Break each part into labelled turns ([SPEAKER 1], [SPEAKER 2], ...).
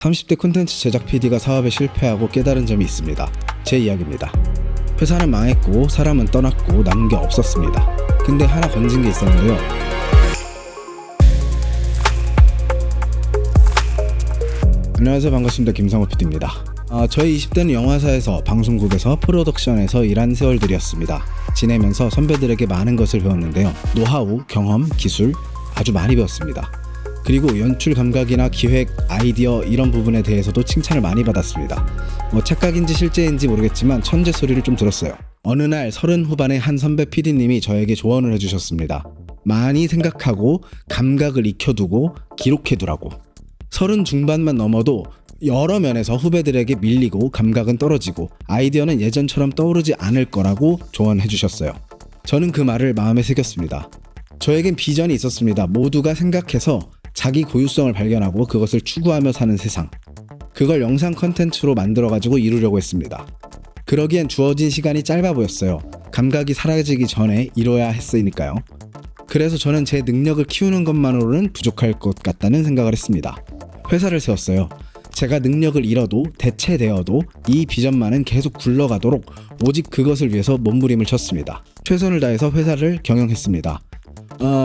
[SPEAKER 1] 30대 콘텐츠 제작 PD가 사업에 실패하고 깨달은 점이 있습니다. 제 이야기입니다. 회사는 망했고 사람은 떠났고 남은 게 없었습니다. 근데 하나 건진 게 있었는데요. 안녕하세요, 반갑습니다. 김상호 PD입니다. 저희 20대는 영화사에서, 방송국에서, 프로덕션에서 일한 세월들이었습니다. 지내면서 선배들에게 많은 것을 배웠는데요. 노하우, 경험, 기술 아주 많이 배웠습니다. 그리고 연출 감각이나 기획, 아이디어 이런 부분에 대해서도 칭찬을 많이 받았습니다. 착각인지 실제인지 모르겠지만 천재 소리를 좀 들었어요. 어느 날 30 후반의 한 선배 PD님이 저에게 조언을 해주셨습니다. 많이 생각하고 감각을 익혀두고 기록해두라고. 30 중반만 넘어도 여러 면에서 후배들에게 밀리고 감각은 떨어지고 아이디어는 예전처럼 떠오르지 않을 거라고 조언해 주셨어요. 저는 그 말을 마음에 새겼습니다. 저에겐 비전이 있었습니다. 모두가 생각해서 자기 고유성을 발견하고 그것을 추구하며 사는 세상. 그걸 영상 컨텐츠로 만들어가지고 이루려고 했습니다. 그러기엔 주어진 시간이 짧아 보였어요. 감각이 사라지기 전에 이뤄야 했으니까요. 그래서 저는 제 능력을 키우는 것만으로는 부족할 것 같다는 생각을 했습니다. 회사를 세웠어요. 제가 능력을 잃어도 대체되어도 이 비전만은 계속 굴러가도록 오직 그것을 위해서 몸부림을 쳤습니다. 최선을 다해서 회사를 경영했습니다.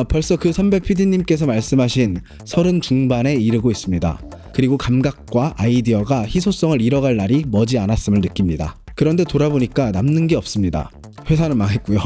[SPEAKER 1] 벌써 그 선배 PD님께서 말씀하신 30 중반에 이르고 있습니다. 그리고 감각과 아이디어가 희소성을 잃어갈 날이 머지 않았음을 느낍니다. 그런데 돌아보니까 남는 게 없습니다. 회사는 망했고요.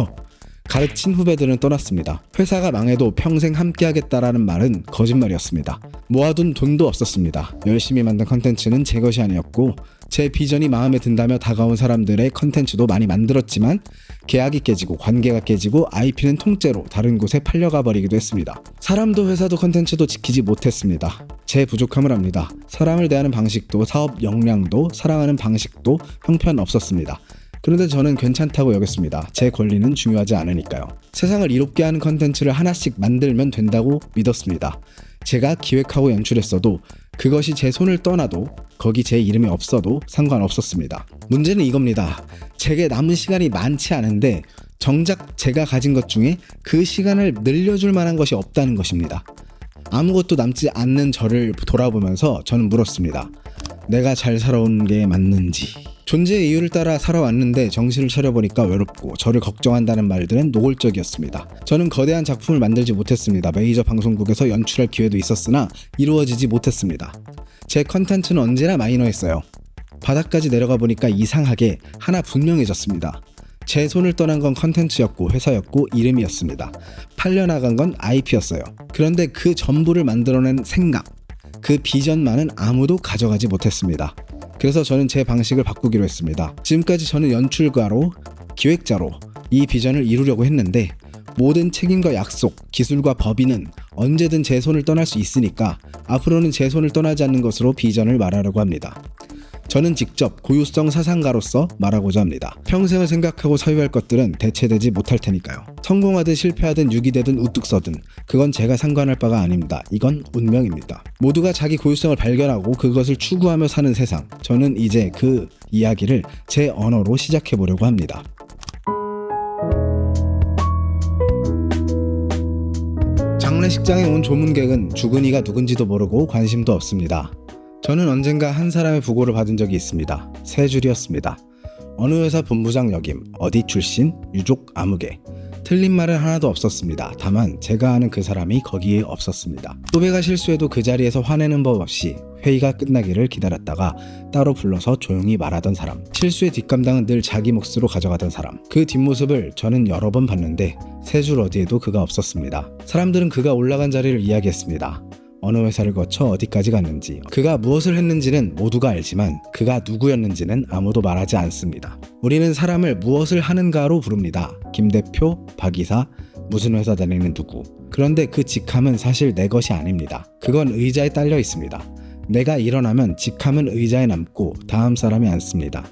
[SPEAKER 1] 가르친 후배들은 떠났습니다. 회사가 망해도 평생 함께하겠다라는 말은 거짓말이었습니다. 모아둔 돈도 없었습니다. 열심히 만든 컨텐츠는 제 것이 아니었고 제 비전이 마음에 든다며 다가온 사람들의 컨텐츠도 많이 만들었지만 계약이 깨지고 관계가 깨지고 IP는 통째로 다른 곳에 팔려가 버리기도 했습니다. 사람도 회사도 컨텐츠도 지키지 못했습니다. 제 부족함을 압니다. 사람을 대하는 방식도 사업 역량도 사랑하는 방식도 형편없었습니다. 그런데 저는 괜찮다고 여겼습니다. 제 권리는 중요하지 않으니까요. 세상을 이롭게 하는 컨텐츠를 하나씩 만들면 된다고 믿었습니다. 제가 기획하고 연출했어도 그것이 제 손을 떠나도 거기 제 이름이 없어도 상관없었습니다. 문제는 이겁니다. 제게 남은 시간이 많지 않은데 정작 제가 가진 것 중에 그 시간을 늘려줄 만한 것이 없다는 것입니다. 아무것도 남지 않는 저를 돌아보면서 저는 물었습니다. 내가 잘 살아온 게 맞는지. 존재의 이유를 따라 살아왔는데 정신을 차려보니까 외롭고 저를 걱정한다는 말들은 노골적이었습니다. 저는 거대한 작품을 만들지 못했습니다. 메이저 방송국에서 연출할 기회도 있었으나 이루어지지 못했습니다. 제 컨텐츠는 언제나 마이너했어요. 바닥까지 내려가 보니까 이상하게 하나 분명해졌습니다. 제 손을 떠난 건 컨텐츠였고 회사였고 이름이었습니다. 팔려나간 건 IP였어요. 그런데 그 전부를 만들어낸 생각, 그 비전만은 아무도 가져가지 못했습니다. 그래서 저는 제 방식을 바꾸기로 했습니다. 지금까지 저는 연출가로, 기획자로 이 비전을 이루려고 했는데 모든 책임과 약속, 기술과 법인은 언제든 제 손을 떠날 수 있으니까 앞으로는 제 손을 떠나지 않는 것으로 비전을 말하려고 합니다. 저는 직접 고유성 사상가로서 말하고자 합니다. 평생을 생각하고 소유할 것들은 대체되지 못할 테니까요. 성공하든 실패하든 유기되든 우뚝 서든 그건 제가 상관할 바가 아닙니다. 이건 운명입니다. 모두가 자기 고유성을 발견하고 그것을 추구하며 사는 세상. 저는 이제 그 이야기를 제 언어로 시작해보려고 합니다. 장례식장에 온 조문객은 죽은 이가 누군지도 모르고 관심도 없습니다. 저는 언젠가 한 사람의 부고를 받은 적이 있습니다. 세 줄이었습니다. 어느 회사 본부장 역임, 어디 출신, 유족 아무개. 틀린 말은 하나도 없었습니다. 다만 제가 아는 그 사람이 거기에 없었습니다. 후배가 실수해도 그 자리에서 화내는 법 없이 회의가 끝나기를 기다렸다가 따로 불러서 조용히 말하던 사람. 실수의 뒷감당은 늘 자기 몫으로 가져가던 사람. 그 뒷모습을 저는 여러 번 봤는데 세 줄 어디에도 그가 없었습니다. 사람들은 그가 올라간 자리를 이야기했습니다. 어느 회사를 거쳐 어디까지 갔는지, 그가 무엇을 했는지는 모두가 알지만 그가 누구였는지는 아무도 말하지 않습니다. 우리는 사람을 무엇을 하는가로 부릅니다. 김 대표, 박 이사, 무슨 회사 다니는 누구. 그런데 그 직함은 사실 내 것이 아닙니다. 그건 의자에 딸려 있습니다. 내가 일어나면 직함은 의자에 남고 다음 사람이 앉습니다.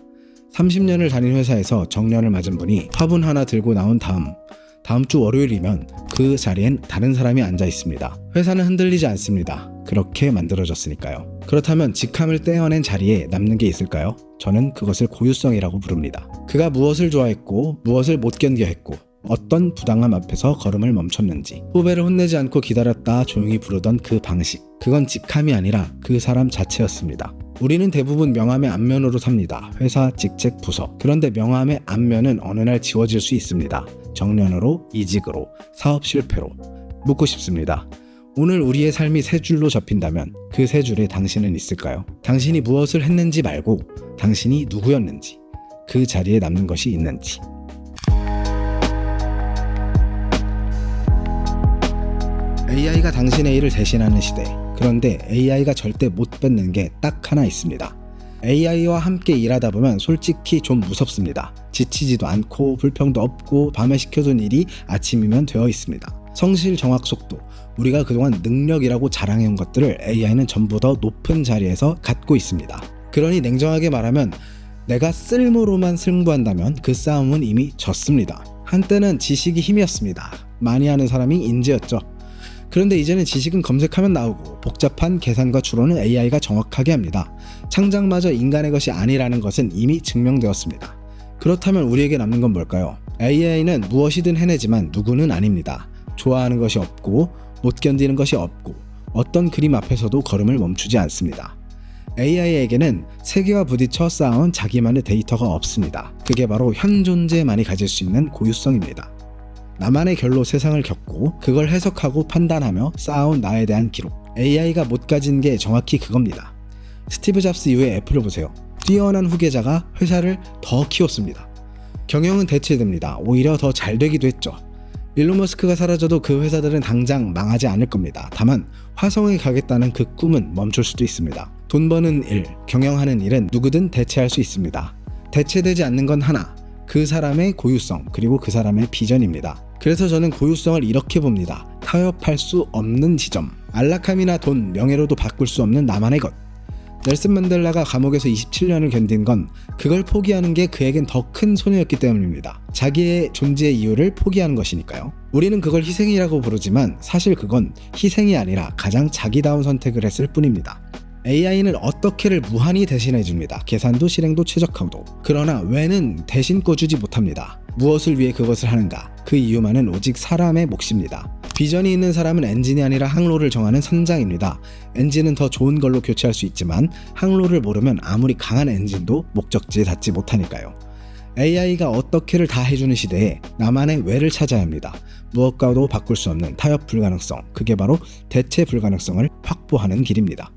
[SPEAKER 1] 30년을 다닌 회사에서 정년을 맞은 분이 화분 하나 들고 나온 다음 주 월요일이면 그 자리엔 다른 사람이 앉아 있습니다. 회사는 흔들리지 않습니다. 그렇게 만들어졌으니까요. 그렇다면 직함을 떼어낸 자리에 남는 게 있을까요? 저는 그것을 고유성이라고 부릅니다. 그가 무엇을 좋아했고 무엇을 못 견뎌 했고 어떤 부당함 앞에서 걸음을 멈췄는지, 후배를 혼내지 않고 기다렸다 조용히 부르던 그 방식, 그건 직함이 아니라 그 사람 자체였습니다. 우리는 대부분 명함의 앞면으로 삽니다. 회사, 직책, 부서. 그런데 명함의 앞면은 어느 날 지워질 수 있습니다. 정년으로, 이직으로, 사업 실패로. 묻고 싶습니다. 오늘 우리의 삶이 세 줄로 접힌다면 그 세 줄에 당신은 있을까요? 당신이 무엇을 했는지 말고 당신이 누구였는지, 그 자리에 남는 것이 있는지. AI가 당신의 일을 대신하는 시대. 그런데 AI가 절대 못 뺏는 게 딱 하나 있습니다. AI와 함께 일하다 보면 솔직히 좀 무섭습니다. 지치지도 않고 불평도 없고 밤에 시켜둔 일이 아침이면 되어 있습니다. 성실, 정확, 속도. 우리가 그동안 능력이라고 자랑해온 것들을 AI는 전부 더 높은 자리에서 갖고 있습니다. 그러니 냉정하게 말하면 내가 쓸모로만 승부한다면 그 싸움은 이미 졌습니다. 한때는 지식이 힘이었습니다. 많이 하는 사람이 인재였죠. 그런데 이제는 지식은 검색하면 나오고 복잡한 계산과 추론은 AI가 정확하게 합니다. 창작마저 인간의 것이 아니라는 것은 이미 증명되었습니다. 그렇다면 우리에게 남는 건 뭘까요? AI는 무엇이든 해내지만 누구는 아닙니다. 좋아하는 것이 없고 못 견디는 것이 없고 어떤 그림 앞에서도 걸음을 멈추지 않습니다. AI에게는 세계와 부딪혀 쌓아온 자기만의 데이터가 없습니다. 그게 바로 현 존재만이 가질 수 있는 고유성입니다. 나만의 결로 세상을 겪고 그걸 해석하고 판단하며 쌓아온 나에 대한 기록. AI가 못 가진 게 정확히 그겁니다. 스티브 잡스 이후에 애플을 보세요. 뛰어난 후계자가 회사를 더 키웠습니다. 경영은 대체됩니다. 오히려 더 잘 되기도 했죠. 일론 머스크가 사라져도 그 회사들은 당장 망하지 않을 겁니다. 다만 화성에 가겠다는 그 꿈은 멈출 수도 있습니다. 돈 버는 일, 경영하는 일은 누구든 대체할 수 있습니다. 대체되지 않는 건 하나, 그 사람의 고유성, 그리고 그 사람의 비전입니다. 그래서 저는 고유성을 이렇게 봅니다. 타협할 수 없는 지점. 안락함이나 돈, 명예로도 바꿀 수 없는 나만의 것. 넬슨 만델라가 감옥에서 27년을 견딘 건 그걸 포기하는 게 그에겐 더 큰 손해였기 때문입니다. 자기의 존재의 이유를 포기하는 것이니까요. 우리는 그걸 희생이라고 부르지만 사실 그건 희생이 아니라 가장 자기다운 선택을 했을 뿐입니다. AI는 어떻게를 무한히 대신해줍니다. 계산도 실행도 최적화도. 그러나 왜는 대신 꺼주지 못합니다. 무엇을 위해 그것을 하는가? 그 이유만은 오직 사람의 몫입니다. 비전이 있는 사람은 엔진이 아니라 항로를 정하는 선장입니다. 엔진은 더 좋은 걸로 교체할 수 있지만 항로를 모르면 아무리 강한 엔진도 목적지에 닿지 못하니까요. AI가 어떻게를 다 해주는 시대에 나만의 왜를 찾아야 합니다. 무엇과도 바꿀 수 없는 타협 불가능성. 그게 바로 대체 불가능성을 확보하는 길입니다.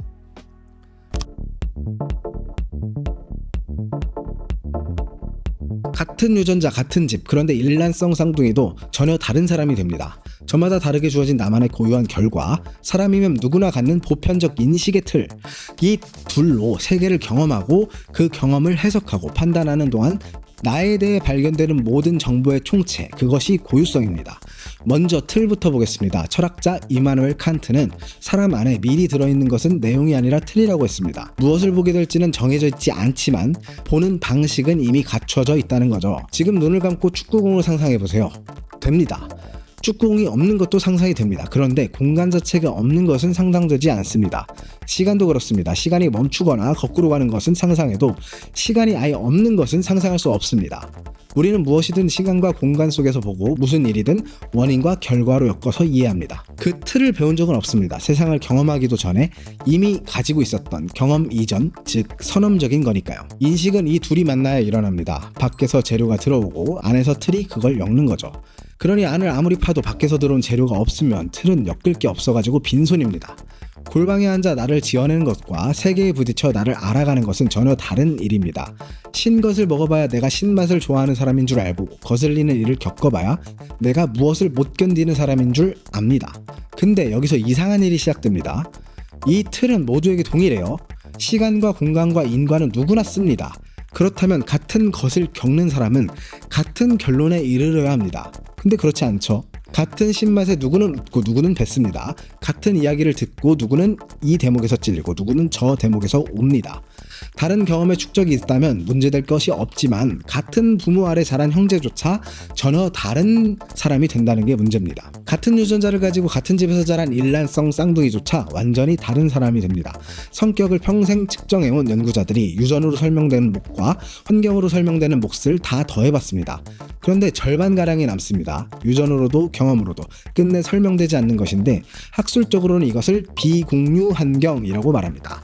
[SPEAKER 1] 같은 유전자, 같은 집, 그런데 일란성 쌍둥이도 전혀 다른 사람이 됩니다. 저마다 다르게 주어진 나만의 고유한 결과, 사람이면 누구나 갖는 보편적 인식의 틀, 이 둘로 세계를 경험하고 그 경험을 해석하고 판단하는 동안 나에 대해 발견되는 모든 정보의 총체, 그것이 고유성입니다. 먼저 틀부터 보겠습니다. 철학자 이마누엘 칸트는 사람 안에 미리 들어있는 것은 내용이 아니라 틀이라고 했습니다. 무엇을 보게 될지는 정해져 있지 않지만 보는 방식은 이미 갖춰져 있다는 거죠. 지금 눈을 감고 축구공을 상상해보세요. 됩니다. 축구공이 없는 것도 상상이 됩니다. 그런데 공간 자체가 없는 것은 상상되지 않습니다. 시간도 그렇습니다. 시간이 멈추거나 거꾸로 가는 것은 상상해도 시간이 아예 없는 것은 상상할 수 없습니다. 우리는 무엇이든 시간과 공간 속에서 보고 무슨 일이든 원인과 결과로 엮어서 이해합니다. 그 틀을 배운 적은 없습니다. 세상을 경험하기도 전에 이미 가지고 있었던 경험 이전, 즉 선험적인 거니까요. 인식은 이 둘이 만나야 일어납니다. 밖에서 재료가 들어오고 안에서 틀이 그걸 엮는 거죠. 그러니 안을 아무리 파도 밖에서 들어온 재료가 없으면 틀은 엮을 게 없어가지고 빈손입니다. 골방에 앉아 나를 지어내는 것과 세계에 부딪혀 나를 알아가는 것은 전혀 다른 일입니다. 신것을 먹어봐야 내가 신맛을 좋아하는 사람인 줄 알고 거슬리는 일을 겪어봐야 내가 무엇을 못 견디는 사람인 줄 압니다. 근데 여기서 이상한 일이 시작됩니다. 이 틀은 모두에게 동일해요. 시간과 공간과 인과는 누구나 씁니다. 그렇다면 같은 것을 겪는 사람은 같은 결론에 이르러야 합니다. 근데 그렇지 않죠. 같은 신맛에 누구는 웃고 누구는 뱉습니다. 같은 이야기를 듣고 누구는 이 대목에서 찔리고 누구는 저 대목에서 옵니다. 다른 경험의 축적이 있다면 문제될 것이 없지만 같은 부모 아래 자란 형제조차 전혀 다른 사람이 된다는 게 문제입니다. 같은 유전자를 가지고 같은 집에서 자란 일란성 쌍둥이조차 완전히 다른 사람이 됩니다. 성격을 평생 측정해온 연구자들이 유전으로 설명되는 몫과 환경으로 설명되는 몫을 다 더해봤습니다. 그런데 절반가량이 남습니다. 유전으로도 경험으로도 끝내 설명되지 않는 것인데 학술적으로는 이것을 비공유 환경이라고 말합니다.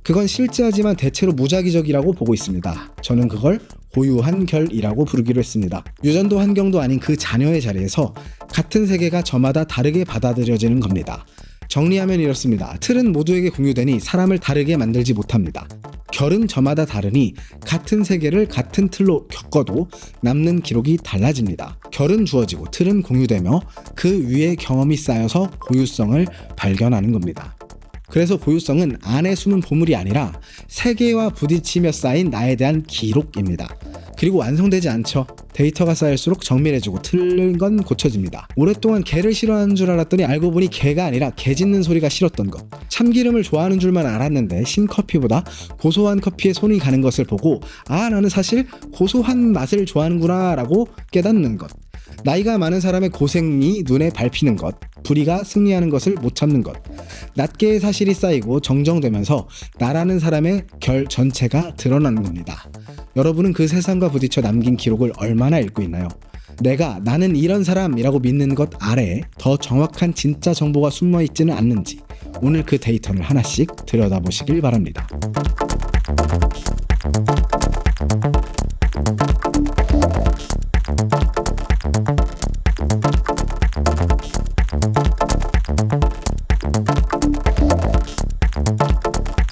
[SPEAKER 1] 그건 실제하지만 대체로 무작위적이라고 보고 있습니다. 저는 그걸 고유한 결이라고 부르기로 했습니다. 유전도 환경도 아닌 그 자녀의 자리에서 같은 세계가 저마다 다르게 받아들여지는 겁니다. 정리하면 이렇습니다. 틀은 모두에게 공유되니 사람을 다르게 만들지 못합니다. 결은 저마다 다르니 같은 세계를 같은 틀로 겪어도 남는 기록이 달라집니다. 결은 주어지고 틀은 공유되며 그 위에 경험이 쌓여서 고유성을 발견하는 겁니다. 그래서 고유성은 안에 숨은 보물이 아니라 세계와 부딪히며 쌓인 나에 대한 기록입니다. 그리고 완성되지 않죠. 데이터가 쌓일수록 정밀해지고 틀린 건 고쳐집니다. 오랫동안 개를 싫어하는 줄 알았더니 알고 보니 개가 아니라 개 짖는 소리가 싫었던 것. 참기름을 좋아하는 줄만 알았는데 신커피보다 고소한 커피에 손이 가는 것을 보고 나는 사실 고소한 맛을 좋아하는구나 라고 깨닫는 것. 나이가 많은 사람의 고생이 눈에 밟히는 것, 불의가 승리하는 것을 못 참는 것, 낱개의 사실이 쌓이고 정정되면서 나라는 사람의 결 전체가 드러나는 겁니다. 여러분은 그 세상과 부딪혀 남긴 기록을 얼마나 읽고 있나요? 나는 이런 사람이라고 믿는 것 아래에 더 정확한 진짜 정보가 숨어 있지는 않는지 오늘 그 데이터를 하나씩 들여다보시길 바랍니다.